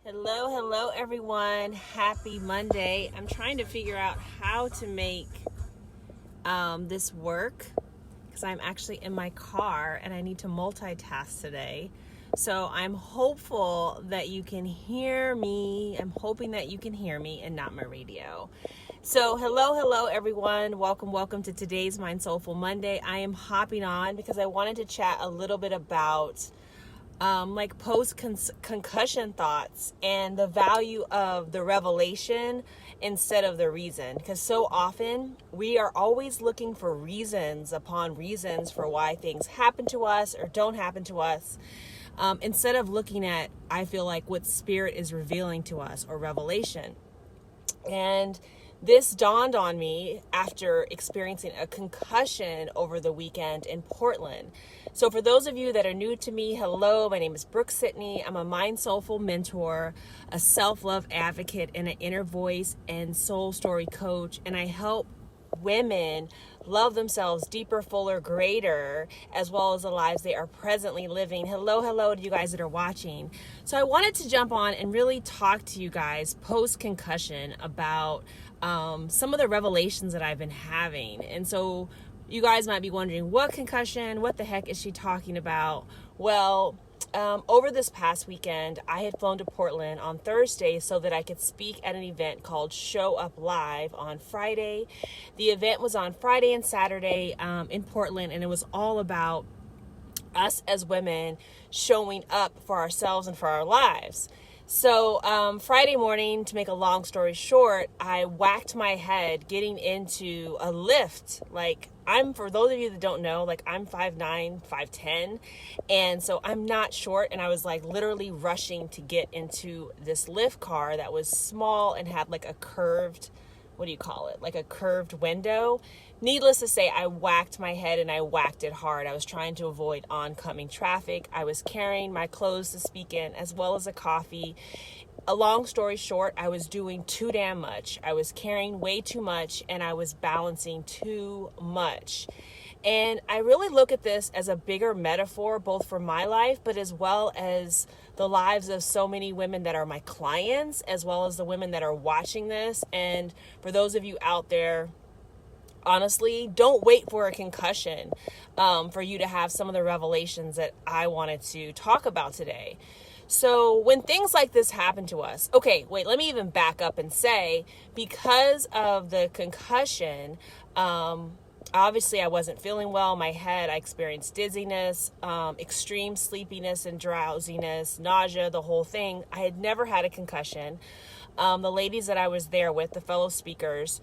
Hello everyone. Happy Monday. I'm trying to figure out how to make this work because I'm actually in my car and I need to multitask today. So I'm hopeful that you can hear me. I'm hoping that you can hear me and not my radio. So hello everyone. Welcome to today's MindSoulful Monday. I am hopping on because I wanted to chat a little bit about post-concussion thoughts and the value of the revelation instead of the reason. Because so often we are always looking for reasons upon reasons for why things happen to us or don't happen to us, instead of looking at, I feel like, what Spirit is revealing to us or revelation. And this dawned on me after experiencing a concussion over the weekend in Portland. So for those of you that are new to me, hello, my name is Brooke-Sidney. I'm a MindSoulful mentor, a self-love advocate, and an inner voice and soul story coach. And I help women love themselves deeper, fuller, greater, as well as the lives they are presently living. Hello to you guys that are watching. So I wanted to jump on and really talk to you guys post-concussion about some of the revelations that I've been having. And so you guys might be wondering, what concussion? What the heck is she talking about? Well, over this past weekend, I had flown to Portland on Thursday so that I could speak at an event called Show Up Live on Friday. The event was on Friday and Saturday in Portland, and it was all about us as women showing up for ourselves and for our lives. So Friday morning, to make a long story short, I whacked my head getting into a lift. For those of you that don't know, I'm 5'9", 5'10", and so I'm not short, and I was literally rushing to get into this lift car that was small and had a curved, a curved window. Needless to say, I whacked my head and I whacked it hard. I was trying to avoid oncoming traffic. I was carrying my clothes to speak in as well as a coffee. A long story short, I was doing too damn much. I was carrying way too much and I was balancing too much. And I really look at this as a bigger metaphor, both for my life, but as well as the lives of so many women that are my clients, as well as the women that are watching this. And for those of you out there, honestly, don't wait for a concussion for you to have some of the revelations that I wanted to talk about today. So when things like this happen to us, let me even back up and say, because of the concussion, obviously I wasn't feeling well. My head, I experienced dizziness, extreme sleepiness and drowsiness, nausea, the whole thing. I had never had a concussion. The ladies that I was there with, the fellow speakers,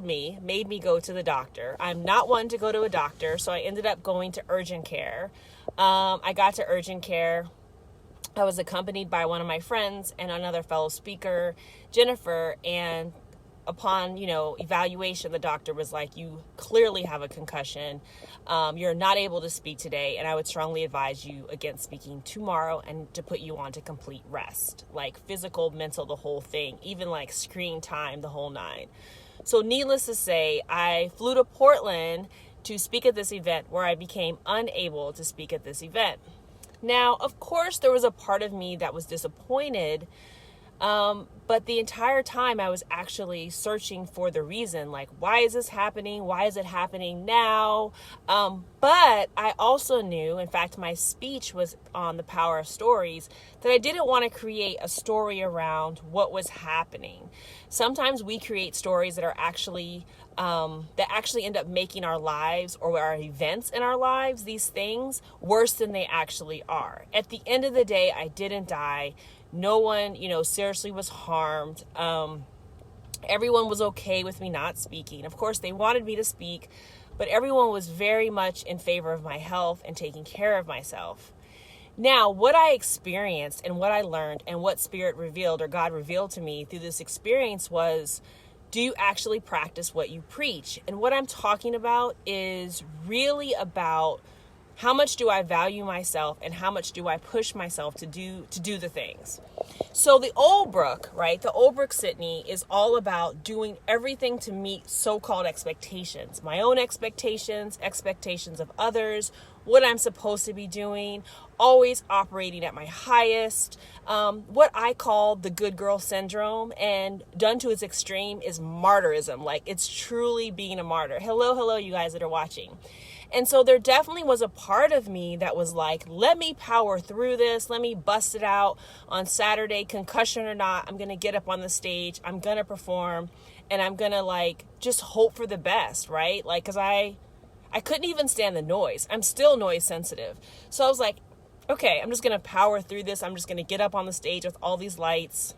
made me go to the doctor. I'm not one to go to a doctor, so I ended up going to urgent care. I got to urgent care. I was accompanied by one of my friends and another fellow speaker, Jennifer, and upon, evaluation, the doctor was like, you clearly have a concussion. You're not able to speak today, and I would strongly advise you against speaking tomorrow and to put you on to complete rest, physical, mental, the whole thing, even screen time, the whole nine. So needless to say, I flew to Portland to speak at this event where I became unable to speak at this event. Now, of course, there was a part of me that was disappointed, but the entire time I was actually searching for the reason, why is this happening? Why is it happening now? But I also knew, in fact, my speech was on the power of stories, that I didn't want to create a story around what was happening. Sometimes we create stories that are actually end up making our lives or our events in our lives, these things, worse than they actually are. At the end of the day, I didn't die. No one, seriously was harmed. Everyone was okay with me not speaking. Of course, they wanted me to speak, but everyone was very much in favor of my health and taking care of myself. Now, what I experienced and what I learned and what Spirit revealed or God revealed to me through this experience was, do you actually practice what you preach? And what I'm talking about is really about how much do I value myself and how much do I push myself to do the things. So the old Brooke, right, the old Brooke-Sidney is all about doing everything to meet so-called expectations, my own expectations, expectations of others, what I'm supposed to be doing, always operating at my highest, what I call the good girl syndrome, and done to its extreme is martyrism. Like, it's truly being a martyr. Hello, you guys that are watching. And so there definitely was a part of me that was like, let me power through this. Let me bust it out on Saturday, concussion or not. I'm going to get up on the stage. I'm going to perform, and I'm going to like just hope for the best, right? Like, because I couldn't even stand the noise. I'm still noise sensitive. So I was like, okay, I'm just going to power through this. I'm just going to get up on the stage with all these lights.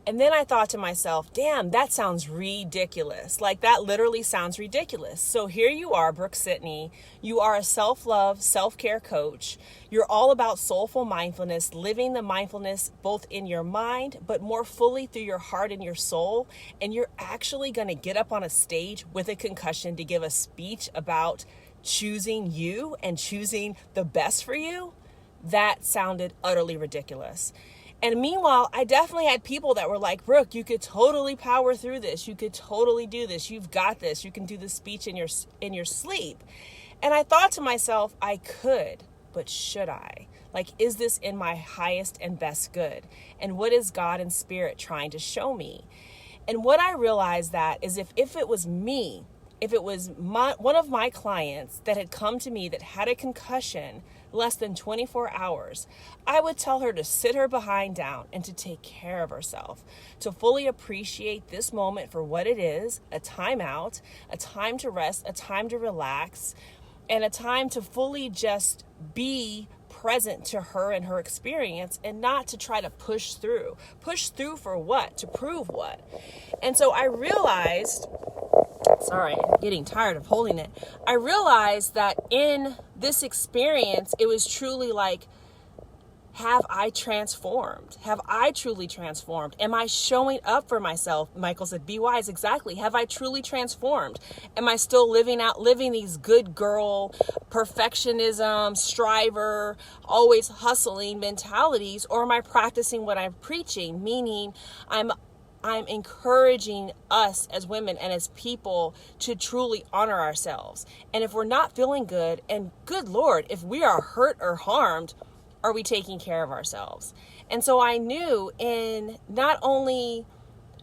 And then I thought to myself, damn, that sounds ridiculous. Like, that literally sounds ridiculous. So here you are, Brooke-Sidney. You are a self-love, self-care coach. You're all about soulful mindfulness, living the mindfulness both in your mind, but more fully through your heart and your soul. And you're actually going to get up on a stage with a concussion to give a speech about choosing you and choosing the best for you. That sounded utterly ridiculous. And meanwhile, I definitely had people that were like, Brooke, you could totally power through this. You could totally do this. You've got this. You can do this speech in your sleep. And I thought to myself, I could, but should I? Like, is this in my highest and best good? And what is God and Spirit trying to show me? And what I realized that is if it was me, if it was one of my clients that had come to me that had a concussion less than 24 hours, I would tell her to sit her behind down and to take care of herself, to fully appreciate this moment for what it is, a time out, a time to rest, a time to relax, and a time to fully just be present to her and her experience, and not to try to push through. Push through for what? To prove what? And so I realized, sorry, I'm getting tired of holding it. I realized that in this experience, it was truly like, have I transformed? Have I truly transformed? Am I showing up for myself? Michael said, be wise. Exactly. Have I truly transformed? Am I still living these good girl, perfectionism, striver, always hustling mentalities? Or am I practicing what I'm preaching? Meaning I'm encouraging us as women and as people to truly honor ourselves. And if we're not feeling good, and good Lord, if we are hurt or harmed, are we taking care of ourselves? And so I knew in not only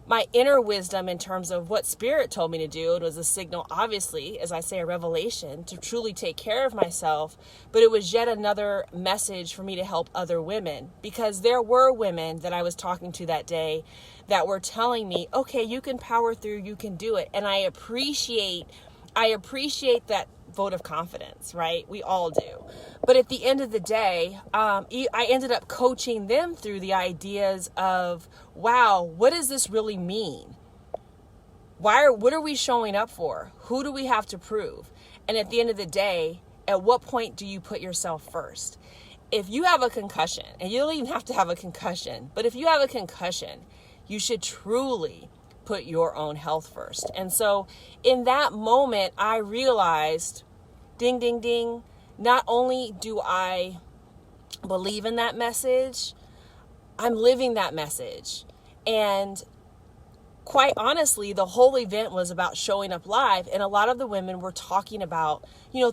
my inner wisdom in terms of what Spirit told me to do, it was a signal, obviously, as I say, a revelation, to truly take care of myself, but it was yet another message for me to help other women, because there were women that I was talking to that day that were telling me, okay, you can power through, you can do it. And I appreciate that vote of confidence, right? We all do. But at the end of the day, I ended up coaching them through the ideas of, wow, what does this really mean? What are we showing up for? Who do we have to prove? And at the end of the day, at what point do you put yourself first? If you have a concussion, and you don't even have to have a concussion, but if you have a concussion, you should truly put your own health first. And so in that moment, I realized, ding, ding, ding, not only do I believe in that message, I'm living that message. And quite honestly, the whole event was about showing up live. And a lot of the women were talking about,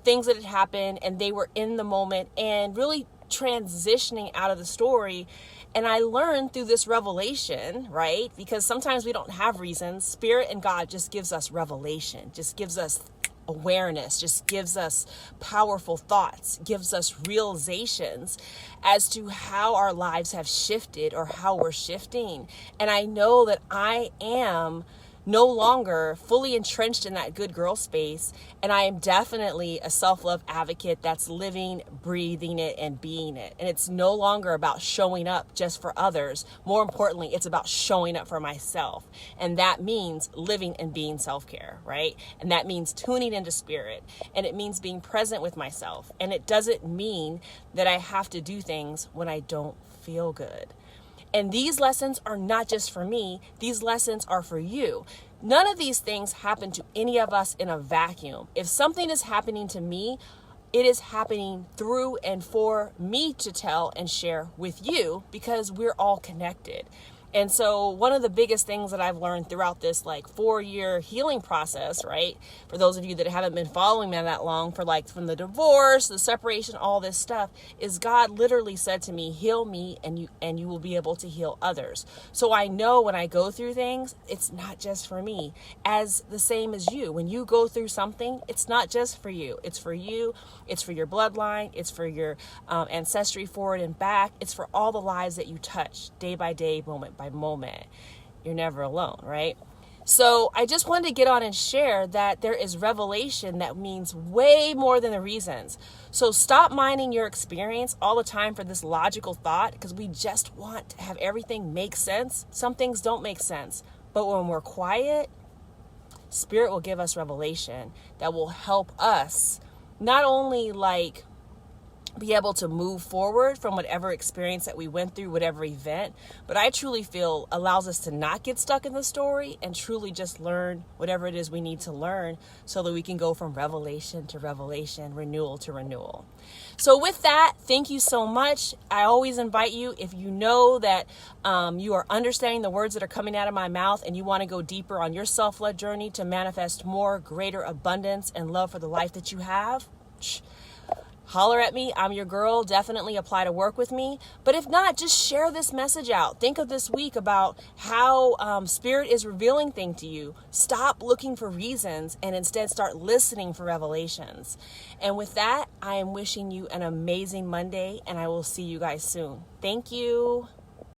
things that had happened, and they were in the moment and really transitioning out of the story. And I learned through this revelation, right? Because sometimes we don't have reasons. Spirit and God just gives us revelation, just gives us awareness, just gives us powerful thoughts, gives us realizations as to how our lives have shifted or how we're shifting. And I know that I am no longer fully entrenched in that good girl space. And I am definitely a self-love advocate that's living, breathing it, and being it. And it's no longer about showing up just for others. More importantly, it's about showing up for myself. And that means living and being self-care, right? And that means tuning into spirit. And it means being present with myself. And it doesn't mean that I have to do things when I don't feel good. And these lessons are not just for me. These lessons are for you. None of these things happen to any of us in a vacuum. If something is happening to me, it is happening through and for me to tell and share with you, because we're all connected. And so one of the biggest things that I've learned throughout this like 4-year healing process, right? For those of you that haven't been following me that long, for like from the divorce, the separation, all this stuff, is God literally said to me, heal me and you will be able to heal others. So I know when I go through things, it's not just for me. As the same as you, when you go through something, it's not just for you. It's for you. It's for your bloodline. It's for your ancestry forward and back. It's for all the lives that you touch day by day, moment by moment. You're never alone, right? So I just wanted to get on and share that there is revelation that means way more than the reasons. So stop minding your experience all the time for this logical thought, because we just want to have everything make sense. Some things don't make sense. But when we're quiet, Spirit will give us revelation that will help us not only like be able to move forward from whatever experience that we went through, whatever event, but I truly feel allows us to not get stuck in the story and truly just learn whatever it is we need to learn so that we can go from revelation to revelation, renewal to renewal. So with that, thank you so much. I always invite you, if you know that you are understanding the words that are coming out of my mouth and you want to go deeper on your self-led journey to manifest more, greater abundance and love for the life that you have, holler at me. I'm your girl. Definitely apply to work with me. But if not, just share this message out. Think of this week about how Spirit is revealing things to you. Stop looking for reasons and instead start listening for revelations. And with that, I am wishing you an amazing Monday, and I will see you guys soon. Thank you.